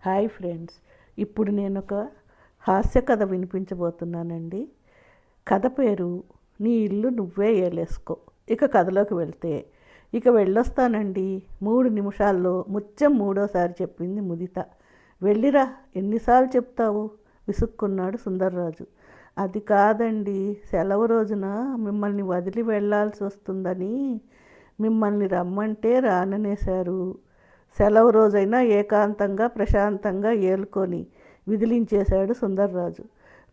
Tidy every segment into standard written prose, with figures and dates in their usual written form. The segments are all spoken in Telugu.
హాయ్ ఫ్రెండ్స్, ఇప్పుడు నేను ఒక హాస్య కథ వినిపించబోతున్నానండి. కథ పేరు నీ ఇల్లు నువ్వే ఏలేసుకో. ఇక కథలోకి వెళ్తే, వెళ్ళొస్తానండి 3 నిమిషాల్లో ముత్యం మూడోసారి చెప్పింది ముదిత. వెళ్ళిరా, ఎన్నిసార్లు చెప్తావు విసుక్కున్నాడు సుందర్రాజు. అది కాదండి, సెలవు రోజున మిమ్మల్ని వదిలి వెళ్ళాల్సి వస్తుందని మిమ్మల్ని రమ్మంటే రాననేశారు. సెలవు రోజైనా ఏకాంతంగా ప్రశాంతంగా ఏలుకొని విదిలించేశాడు సుందర్రాజు.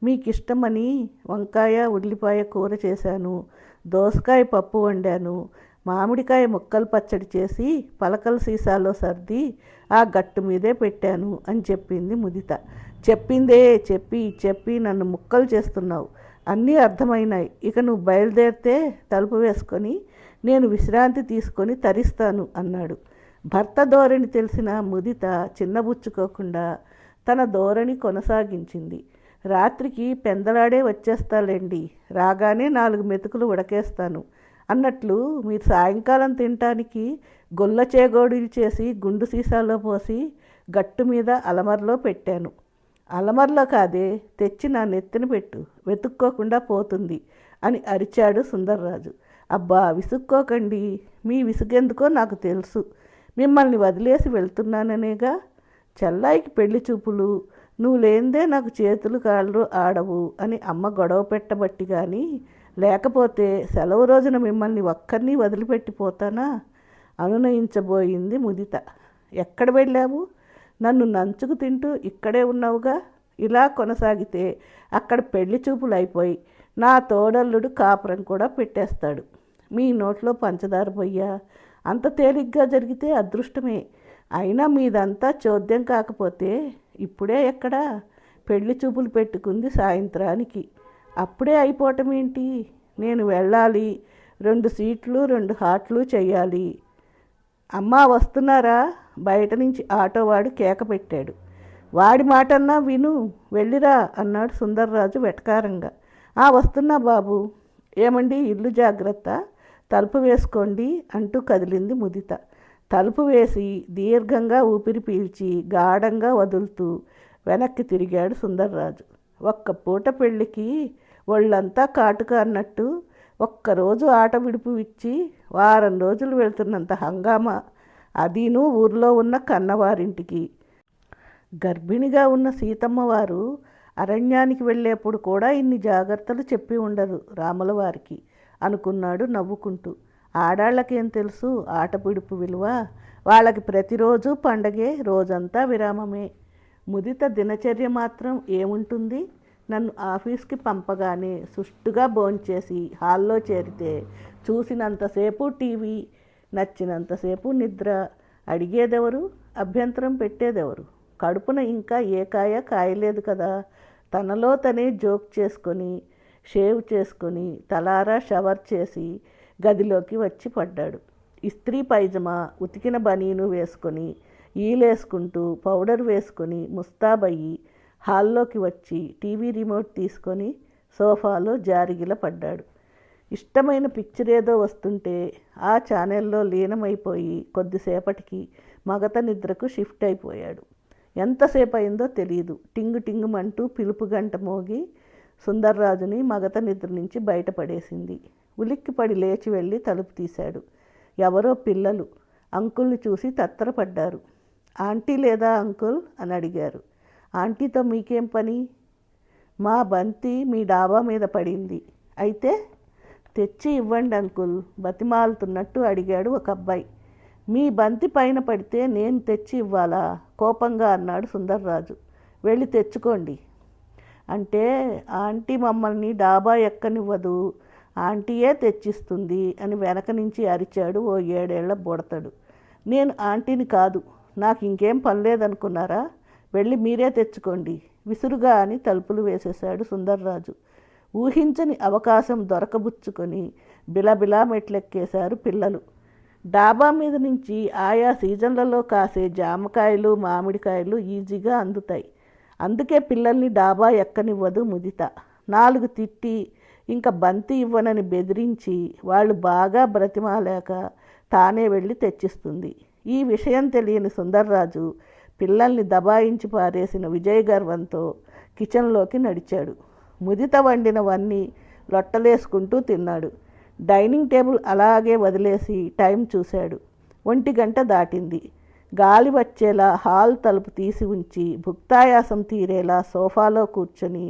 మీకిష్టమని వంకాయ ఉల్లిపాయ కూర చేశాను, దోసకాయ పప్పు వండాను, మామిడికాయ ముక్కలు పచ్చడి చేసి పలకల సీసాలో సర్ది ఆ గట్టు మీదే పెట్టాను అని చెప్పింది ముదిత. చెప్పిందే చెప్పి చెప్పి నన్ను ముక్కలు చేస్తున్నావు. అన్నీ అర్థమైనాయి. ఇక నువ్వు బయలుదేరితే తలుపు వేసుకొని నేను విశ్రాంతి తీసుకొని తరిస్తాను అన్నాడు. భర్త ధోరణి తెలిసిన ముదిత చిన్నబుచ్చుకోకుండా తన ధోరణి కొనసాగించింది. రాత్రికి పెందలాడే వచ్చేస్తాలేండి, రాగానే 4 మెతుకులు ఉడకేస్తాను అన్నట్లు మీరు సాయంకాలం తినటానికి గొల్ల చేగోడీలు చేసి గుండు సీసాలో పోసి గట్టు మీద అలమరలో పెట్టాను. అలమరలో కాదే, తెచ్చి నా నెత్తిన పెట్టు, వెతుక్కోకుండా పోతుంది అని అరిచాడు సుందర్రాజు. అబ్బా విసుక్కోకండి, మీ విసుగెందుకో నాకు తెలుసు. మిమ్మల్ని వదిలేసి వెళ్తున్నాననేగా. చెల్లాయికి పెళ్లి చూపులు, నువ్వు లేందే నాకు చేతులు కాళ్ళు ఆడవు అని అమ్మ గొడవ పెట్టబట్టి కానీ, లేకపోతే సెలవు రోజున మిమ్మల్ని ఒక్కరిని వదిలిపెట్టిపోతానా అనునయించబోయింది ముదిత. ఎక్కడ వెళ్ళావు? నన్ను నంచుకు తింటూ ఇక్కడే ఉన్నావుగా. ఇలా కొనసాగితే అక్కడ పెళ్లి చూపులు అయిపోయి నా తోడల్లుడు కాపురం కూడా పెట్టేస్తాడు. మీ నోట్లో పంచదార పొయ్యా? అంత తేలిగ్గా జరిగితే అదృష్టమే. అయినా మీదంతా చోద్యం కాకపోతే ఇప్పుడే ఎక్కడా? పెళ్లి చూపులు పెట్టుకుంది సాయంత్రానికి. అప్పుడే అయిపోవటం ఏంటి? నేను వెళ్ళాలి, 2 సీట్లు 2 హాట్లు చెయ్యాలి. అమ్మా వస్తున్నారా? బయట నుంచి ఆటోవాడు కేక పెట్టాడు. వాడి మాటన్నా విను, వెళ్ళిరా అన్నాడు సుందర్రాజు వెటకారంగా. వస్తున్నా బాబు. ఏమండి, ఇల్లు జాగ్రత్త, తలుపు వేసుకోండి అంటూ కదిలింది ముదిత. తలుపు వేసి దీర్ఘంగా ఊపిరి పీల్చి గాఢంగా వదులుతూ వెనక్కి తిరిగాడు సుందర్రాజు. ఒక్క పూట పెళ్ళికి ఒళ్ళంతా కాటుక అన్నట్టు ఒక్కరోజు ఆట విడుపు ఇచ్చి వారం రోజులు వెళ్తున్నంత హంగామా. అదీను ఊర్లో ఉన్న కన్నవారింటికి. గర్భిణిగా ఉన్న సీతమ్మ వారు అరణ్యానికి వెళ్ళేప్పుడు కూడా ఇన్ని జాగ్రత్తలు చెప్పి ఉండదు రాముల వారికి అనుకున్నాడు నవ్వుకుంటూ. ఆడాళ్ళకేం తెలుసు ఆట పిడుపు విలువ? వాళ్ళకి ప్రతిరోజు పండగే, రోజంతా విరామమే. ముదిత దినచర్య మాత్రం ఏముంటుంది? నన్ను ఆఫీస్కి పంపగానే సుష్టుగా భోంచేసి హాల్లో చేరితే చూసినంతసేపు టీవీ, నచ్చినంతసేపు నిద్ర. అడిగేదెవరు? అభ్యంతరం పెట్టేదెవరు? కడుపున ఇంకా ఏ కాయ కాయలేదు కదా. తనలో తనే జోక్ చేసుకొని షేవ్ చేసుకొని తలారా షవర్ చేసి గదిలోకి వచ్చి పడ్డాడు. ఇస్త్రీ పైజమా, ఉతికిన బనీను వేసుకొని ఈలేసుకుంటూ పౌడర్ వేసుకొని ముస్తాబయ్యి హాల్లోకి వచ్చి టీవీ రిమోట్ తీసుకొని సోఫాలో జారిగిల పడ్డాడు. ఇష్టమైన పిక్చర్ ఏదో వస్తుంటే ఆ ఛానల్లో లీనమైపోయి కొద్దిసేపటికి మగత నిద్రకు షిఫ్ట్ అయిపోయాడు. ఎంతసేపు అయిందో తెలియదు. టింగు టింగుమంటూ పిలుపు గంట మోగి సుందర్రాజుని మగత నిద్ర నుంచి బయటపడేసింది. ఉలిక్కిపడి లేచి వెళ్ళి తలుపు తీశాడు. ఎవరో పిల్లలు అంకుల్ని చూసి తత్తరపడ్డారు. ఆంటీ లేదా అంకుల్ అని అడిగారు. ఆంటీతో మీకేం పని? మా బంతి మీ డాబా మీద పడింది. అయితే తెచ్చి ఇవ్వండి అంకుల్ బతిమాలుతున్నట్టు అడిగాడు ఒక అబ్బాయి. మీ బంతి పైన పడితే నేను తెచ్చి ఇవ్వాలా? కోపంగా అన్నాడు సుందర్రాజు. వెళ్ళి తెచ్చుకోండి. అంటే ఆంటీ మమ్మల్ని డాబా ఎక్కనివ్వదు, ఆంటీయే తెచ్చిస్తుంది అని వెనక నుంచి అరిచాడు ఓ 7 ఏళ్ల బుడతడు. నేను ఆంటీని కాదు, నాకు ఇంకేం పని లేదనుకున్నారా? వెళ్ళి మీరే తెచ్చుకోండి విసురుగా అని తలుపులు వేసేశాడు సుందర్రాజు. ఊహించని అవకాశం దొరకబుచ్చుకొని బిలబిలా మెట్లెక్కేశారు పిల్లలు. డాబా మీద నుంచి ఆయా సీజన్లలో కాసే జామకాయలు మామిడికాయలు ఈజీగా అందుతాయి. అందుకే పిల్లల్ని డాబా ఎక్కనివ్వదు ముదిత. 4 తిట్టి ఇంకా బంతి ఇవ్వనని బెదిరించి వాళ్ళు బాగా బ్రతిమాలేక తానే వెళ్ళి తెచ్చిస్తుంది. ఈ విషయం తెలియని సుందర్రాజు పిల్లల్ని దబాయించి పారేసిన విజయ్ గర్వంతో కిచెన్లోకి నడిచాడు. ముదిత వండినవన్నీ లొట్టలేసుకుంటూ తిన్నాడు. డైనింగ్ టేబుల్ అలాగే వదిలేసి టైం చూశాడు. 1 గంట దాటింది. గాలి వచ్చేలా హాల్ తలుపు తీసి ఉంచి భుక్తాయాసం తీరేలా సోఫాలో కూర్చొని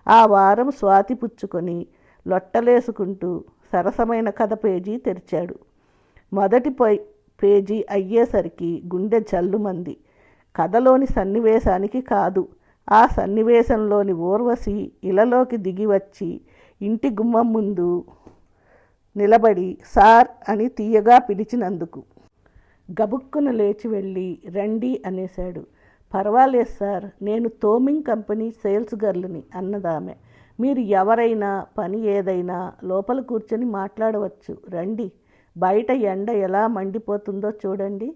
ఆ వారం స్వాతి పుచ్చుకొని లొట్టలేసుకుంటూ సరసమైన కథ పేజీ తెరిచాడు. మొదటి పేజీ అయ్యేసరికి గుండె జల్లుమంది. కథలోని సన్నివేశానికి కాదు, ఆ సన్నివేశంలోని ఊర్వశి ఇలలోకి దిగి వచ్చి ఇంటి గుమ్మం ముందు నిలబడి సార్ అని తీయగా పిలిచినందుకు. గబుక్కున లేచి వెళ్ళి రండి అనేశాడు. పర్వాలేదు సార్, నేను తోమింగ్ కంపెనీ సేల్స్ గర్ల్ని అన్నదామె. మీరు ఎవరైనా పని ఏదైనా లోపల కూర్చొని మాట్లాడవచ్చు, రండి. బయట ఎండ ఎలా మండిపోతుందో చూడండి.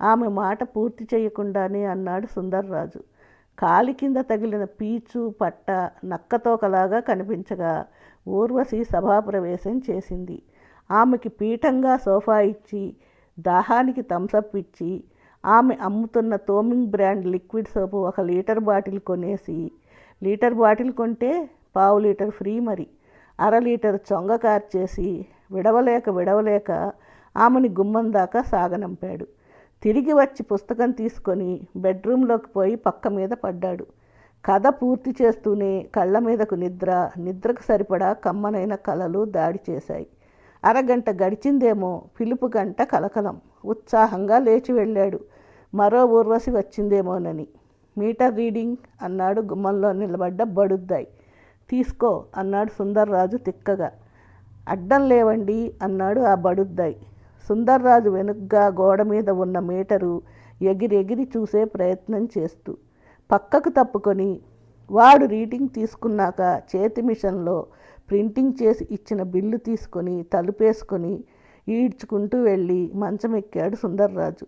ఆమె మాట పూర్తి చేయకుండానే అన్నాడు సుందర్రాజు. కాలి కింద తగిలిన పీచు పట్ట నక్కతోకలాగా కనిపించగా ఊర్వశి సభాప్రవేశం చేసింది. ఆమెకి పీఠంగా సోఫా ఇచ్చి దాహానికి థమ్సప్ ఇచ్చి ఆమె అమ్ముతున్న తోమింగ్ బ్రాండ్ లిక్విడ్ సోపు 1 లీటర్ బాటిల్ కొనేసి, లీటర్ బాటిల్ కొంటే ½ లీటర్ ఫ్రీ, మరి అర లీటర్ చొంగ కార్చేసి విడవలేక ఆమెని గుమ్మం దాకా సాగనంపాడు. తిరిగి వచ్చి పుస్తకం తీసుకొని బెడ్రూమ్లోకి పోయి పక్క మీద పడ్డాడు. కథ పూర్తి చేస్తూనే కళ్ళ మీదకు నిద్రకు సరిపడా కమ్మనైన కలలు దాడి చేశాయి. అరగంట గడిచిందేమో, పిలుపు గంట కలకలం. ఉత్సాహంగా లేచి వెళ్ళాడు. మరో ఊర్వశి వచ్చిందేమోనని. మీటర్ రీడింగ్ అన్నాడు గుమ్మంలో నిలబడ్డ బడుద్దాయి. తీసుకో అన్నాడు సుందర్రాజు తిక్కగా. అడ్డం లేవండి అన్నాడు ఆ బడుద్దాయి. సుందర్రాజు వెనుగ్గా గోడ మీద ఉన్న మీటరు ఎగిరెగిరి చూసే ప్రయత్నం చేస్తూ పక్కకు తప్పుకొని వాడు రీడింగ్ తీసుకున్నాక చేతి మిషన్లో ప్రింటింగ్ చేసి ఇచ్చిన బిల్లు తీసుకొని తలుపేసుకొని ఈడ్చుకుంటూ వెళ్ళి మంచం ఎక్కాడు సుందర్రాజు.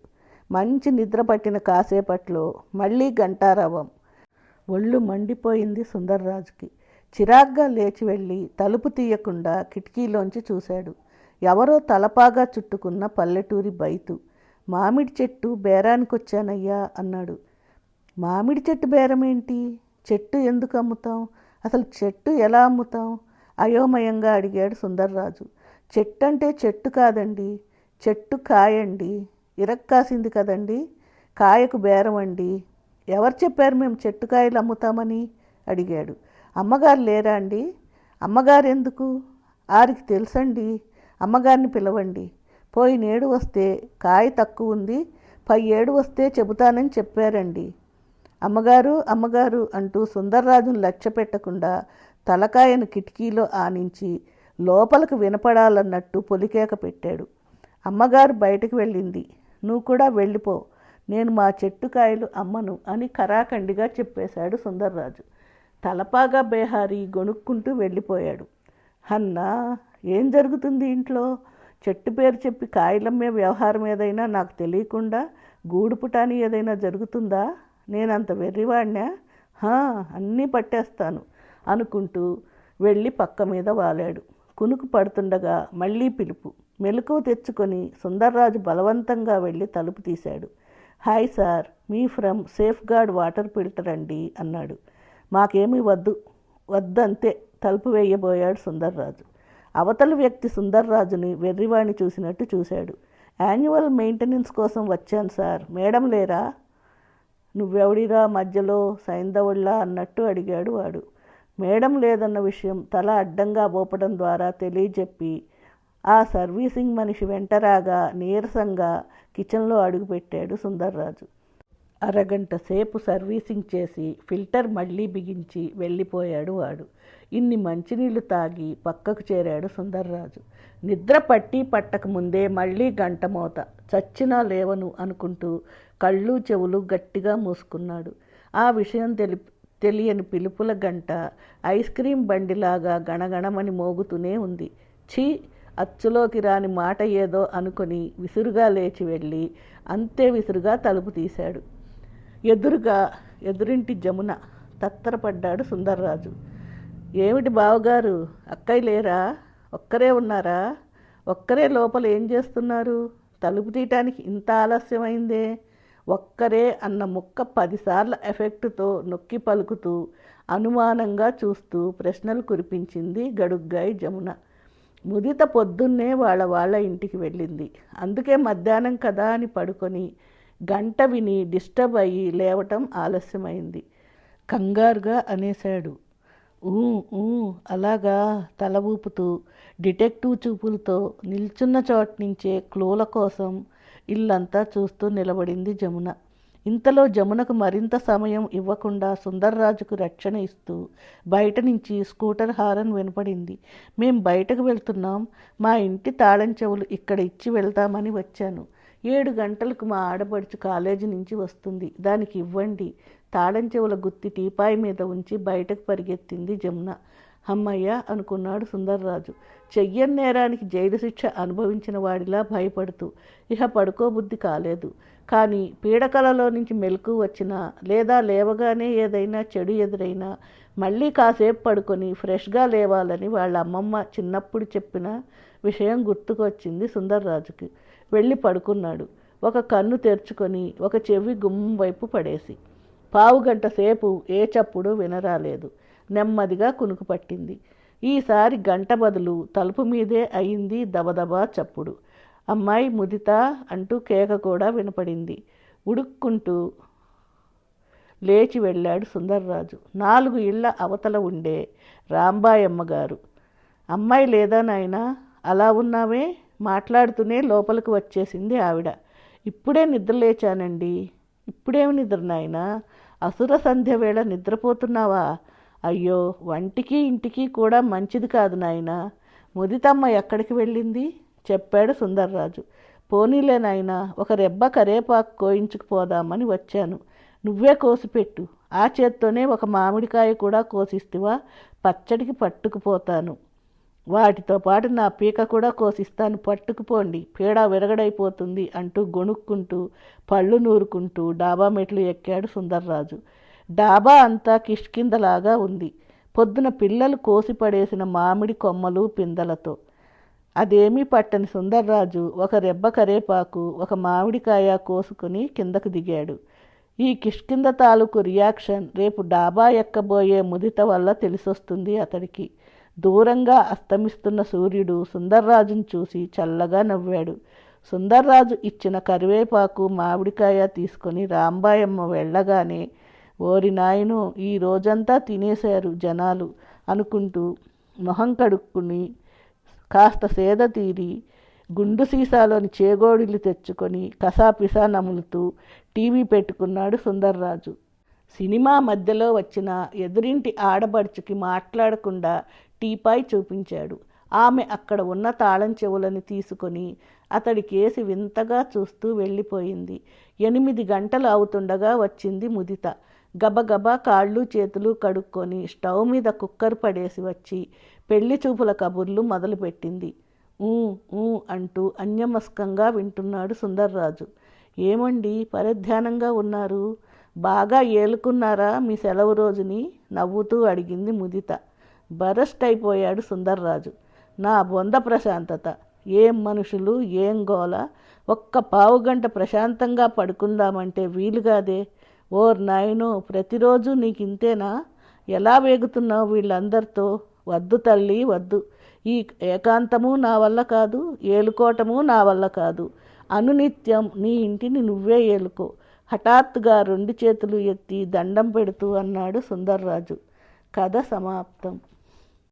మంచి నిద్ర పట్టిన కాసేపట్లో మళ్ళీ గంటారవం. ఒళ్ళు మండిపోయింది సుందర్రాజుకి. చిరాగ్గా లేచి వెళ్ళి తలుపు తీయకుండా కిటికీలోంచి చూశాడు. ఎవరో తలపాగా చుట్టుకున్న పల్లెటూరి బైతు. మామిడి చెట్టు బేరానికొచ్చానయ్యా అన్నాడు. మామిడి చెట్టు బేరమేంటి? చెట్టు ఎందుకు అమ్ముతాం? అసలు చెట్టు ఎలా అమ్ముతాం? అయోమయంగా అడిగాడు సుందర్రాజు. చెట్టు అంటే చెట్టు కాదండి, చెట్టు కాయండి. ఇరక్కాసింది కదండి, కాయకు బేరం అండి. ఎవరు చెప్పారు మేము చెట్టు కాయలు అమ్ముతామని అడిగాడు. అమ్మగారు లేరా అండి? అమ్మగారు ఎందుకు? ఆరికి తెలుసండి, అమ్మగారిని పిలవండి. పోయి నేడు వస్తే కాయ తక్కువ ఉంది, పై ఏడు వస్తే చెబుతానని చెప్పారండి. అమ్మగారు అంటూ సుందర్రాజును లక్ష్య పెట్టకుండా తలకాయను కిటికీలో ఆనించి లోపలకు వినపడాలన్నట్టు పొలికేక పెట్టాడు. అమ్మగారు బయటకు వెళ్ళింది, నువ్వు కూడా వెళ్ళిపో, నేను మా చెట్టు కాయలు అమ్మను అని కరాఖండిగా చెప్పేశాడు సుందర్రాజు. తలపాగా బేహారీ గొణుక్కుంటూ వెళ్ళిపోయాడు. అన్నా, ఏం జరుగుతుంది ఇంట్లో? చెట్టు పేరు చెప్పి కాయలమ్మే వ్యవహారం ఏదైనా నాకు తెలియకుండా గూడు పుటాని ఏదైనా జరుగుతుందా? నేనంత వెర్రివాడినా? అన్నీ పట్టేస్తాను అనుకుంటూ వెళ్ళి పక్క మీద వాలాడు. కునుకు పడుతుండగా మళ్ళీ పిలుపు. మెలకువ తెచ్చుకొని సుందర్రాజు బలవంతంగా వెళ్ళి తలుపు తీశాడు. హాయ్ సార్, మీ from safeguard water filter అండి అన్నాడు. మాకేమీ వద్దంతే తలుపు వేయబోయాడు సుందర్రాజు. అవతల వ్యక్తి సుందర్రాజుని వెర్రివాణి చూసినట్టు చూశాడు. యాన్యువల్ మెయింటెనెన్స్ కోసం వచ్చాను సార్, మేడం లేరా? నువ్వెవడిరా మధ్యలో సైంధవుళ్ళా అన్నట్టు అడిగాడు వాడు. మేడం లేదన్న విషయం తల అడ్డంగా ఊపడం ద్వారా తెలియజెప్పి ఆ సర్వీసింగ్ మనిషి వెంటరాగా నీరసంగా కిచెన్లో అడుగుపెట్టాడు సుందర్రాజు. అరగంట సేపు సర్వీసింగ్ చేసి ఫిల్టర్ మళ్ళీ బిగించి వెళ్ళిపోయాడు వాడు. ఇన్ని మంచినీళ్లు తాగి పక్కకు చేరాడు సుందర్రాజు. నిద్ర పట్టక ముందే మళ్ళీ గంట మోత. చచ్చినా లేవను అనుకుంటూ కళ్ళు చెవులు గట్టిగా మూసుకున్నాడు. ఆ విషయం తెలియని పిలుపుల గంట ఐస్ క్రీం బండిలాగా గణగణమని మోగుతూనే ఉంది. ఛీ, అచ్చులోకి రాని మాట ఏదో అనుకొని విసురుగా లేచి వెళ్ళి అంతే విసురుగా తలుపు తీశాడు. ఎదురింటి జమున. తత్తరపడ్డాడు సుందర్రాజు. ఏమిటి బావగారు, అక్కయ్య లేరా? ఒక్కరే ఉన్నారా? ఒక్కరే లోపల ఏం చేస్తున్నారు? తలుపు తీయటానికి ఇంత ఆలస్యమైందే? ఒక్కరే అన్న ముక్క 10 సార్ల ఎఫెక్టుతో నొక్కి పలుకుతూ అనుమానంగా చూస్తూ ప్రశ్నలు కురిపించింది గడుగ్గాయి జమున. ముదిత పొద్దున్నే వాళ్ళ ఇంటికి వెళ్ళింది. అందుకే మధ్యాహ్నం కదా అని పడుకొని గంట విని డిస్టర్బ్ అయ్యి లేవటం ఆలస్యమైంది. కంగారుగా అనేశాడు. ఊ ఊ అలాగా తల ఊపుతూ డిటెక్టివ్ చూపులతో నిల్చున్న చోటు నుంచే క్లూల కోసం ఇల్లంతా చూస్తూ నిలబడింది జమున. ఇంతలో జమునకు మరింత సమయం ఇవ్వకుండా సుందర్రాజుకు రక్షణ ఇస్తూ బయట నుంచి స్కూటర్ హారన్ వినపడింది. మేం బయటకు వెళ్తున్నాం. మా ఇంటి తాళం చెవులు ఇక్కడ ఇచ్చి వెళ్తామని వచ్చాను. 7 గంటలకు మా ఆడపడుచు కాలేజీ నుంచి వస్తుంది. దానికి ఇవ్వండి. తాళం చెవుల గుత్తి టీపాయి మీద ఉంచి బయటకు పరిగెత్తింది జమున. అమ్మయ్య అనుకున్నాడు సుందర్రాజు. చెయ్యని నేరానికి జైలు శిక్ష అనుభవించిన వాడిలా భయపడుతూ. ఇహ పడుకోబుద్ధి కాలేదు. కానీ పీడకలలో నుంచి మెలకు వచ్చినా లేదా లేవగానే ఏదైనా చెడు ఎదురైనా మళ్ళీ కాసేపు పడుకొని ఫ్రెష్గా లేవాలని వాళ్ళ అమ్మమ్మ చిన్నప్పుడు చెప్పిన విషయం గుర్తుకొచ్చింది సుందర్రాజుకి. వెళ్ళి పడుకున్నాడు. ఒక కన్ను తెరుచుకొని ఒక చెవి గుమ్మం వైపు పడేసి. 15 గంట సేపు ఏ చప్పుడు వినరాలేదు. నెమ్మదిగా కునుకు పట్టింది. ఈసారి గంట బదులు తలుపు మీదే అయింది దబదబా చప్పుడు. అమ్మాయి ముదిత అంటూ కేక కూడా వినపడింది. ఉడుక్కుంటూ లేచి వెళ్ళాడు సుందర్రాజు. 4 ఇళ్ల అవతల ఉండే రాంబాయమ్మ గారు. అమ్మాయి లేదా నాయనా, అలా ఉన్నావే? మాట్లాడుతూనే లోపలికి వచ్చేసింది ఆవిడ. ఇప్పుడే నిద్రలేచానండి. ఇప్పుడేమి నిద్ర నాయనా? అసుర సంధ్య వేళ నిద్రపోతున్నావా? అయ్యో, వంటికి ఇంటికి కూడా మంచిది కాదు నాయనా. ముదితమ్మ ఎక్కడికి వెళ్ళింది? చెప్పాడు సుందర్రాజు. పోనీలే నాయనా, ఒక రెబ్బ కరేపాకు కోయించుకుపోదామని వచ్చాను. నువ్వే కోసిపెట్టు. ఆ చేత్తోనే ఒక మామిడికాయ కూడా కోసిస్తివా? పచ్చడికి పట్టుకుపోతాను. వాటితో పాటు నా పీక కూడా కోసిస్తాను, పట్టుకుపోండి. పీడ విరగడైపోతుంది అంటూ గొణుక్కుంటూ పళ్ళు నూరుకుంటూ డాబా మెట్లు ఎక్కాడు సుందర్రాజు. డాబా అంతా కిష్కిందలాగా ఉంది. పొద్దున పిల్లలు కోసి పడేసిన మామిడి కొమ్మలు పిందలతో. అదేమీ పట్టని సుందర్రాజు ఒక రెబ్బ కరేపాకు ఒక మామిడికాయ కోసుకుని కిందకు దిగాడు. ఈ కిష్కింద తాలూకు రియాక్షన్ రేపు డాబా ఎక్కబోయే ముదిత వల్ల తెలిసొస్తుంది అతడికి. దూరంగా అస్తమిస్తున్న సూర్యుడు సుందర్రాజును చూసి చల్లగా నవ్వాడు. సుందర్రాజు ఇచ్చిన కరివేపాకు మామిడికాయ తీసుకొని రాంబాయమ్మ వెళ్ళగానే, ఓరి నాయనో, ఈ రోజంతా తినేశారు జనాలు అనుకుంటూ మొహం కడుక్కుని కాస్త సేద తీరి గుండు సీసాలోని చేగోడిలు తెచ్చుకొని కసాపిసా నములుతూ టీవీ పెట్టుకున్నాడు సుందర్రాజు. సినిమా మధ్యలో వచ్చిన ఎదురింటి ఆడబడుచుకి మాట్లాడకుండా టీపాయ్ చూపించాడు. ఆమె అక్కడ ఉన్న తాళం చెవులని తీసుకొని అతడి కేసి వింతగా చూస్తూ వెళ్ళిపోయింది. 8 గంటలు అవుతుండగా వచ్చింది ముదిత. గబగబా కాళ్ళు చేతులు కడుక్కొని స్టవ్ మీద కుక్కర్ పడేసి వచ్చి పెళ్లి చూపుల కబుర్లు మొదలుపెట్టింది. ఊ ఊ అంటూ అన్యమస్కంగా వింటున్నాడు సుందర్రాజు. ఏమండి పరధ్యానంగా ఉన్నారు? బాగా ఏలుకున్నారా మీ సెలవు రోజుని? నవ్వుతూ అడిగింది ముదిత. బరస్ట్ అయిపోయాడు సుందర్రాజు. నా బొంద ప్రశాంతత! ఏం మనుషులు, ఏం గోల! ఒక్క 15 గంట ప్రశాంతంగా పడుకుందామంటే వీలుగాదే. ఓర్ నాయనో, ప్రతిరోజు నీకింతేనా? ఎలా వేగుతున్నావు వీళ్ళందరితో? వద్దు తల్లి, వద్దు. ఈ ఏకాంతము నా వల్ల కాదు, ఏలుకోవటము నా వల్ల కాదు. అనునిత్యం నీ ఇంటిని నువ్వే ఏలుకో. హఠాత్తుగా 2 చేతులు ఎత్తి దండం పెడుతూ అన్నాడు సుందర్రాజు. కథ సమాప్తం.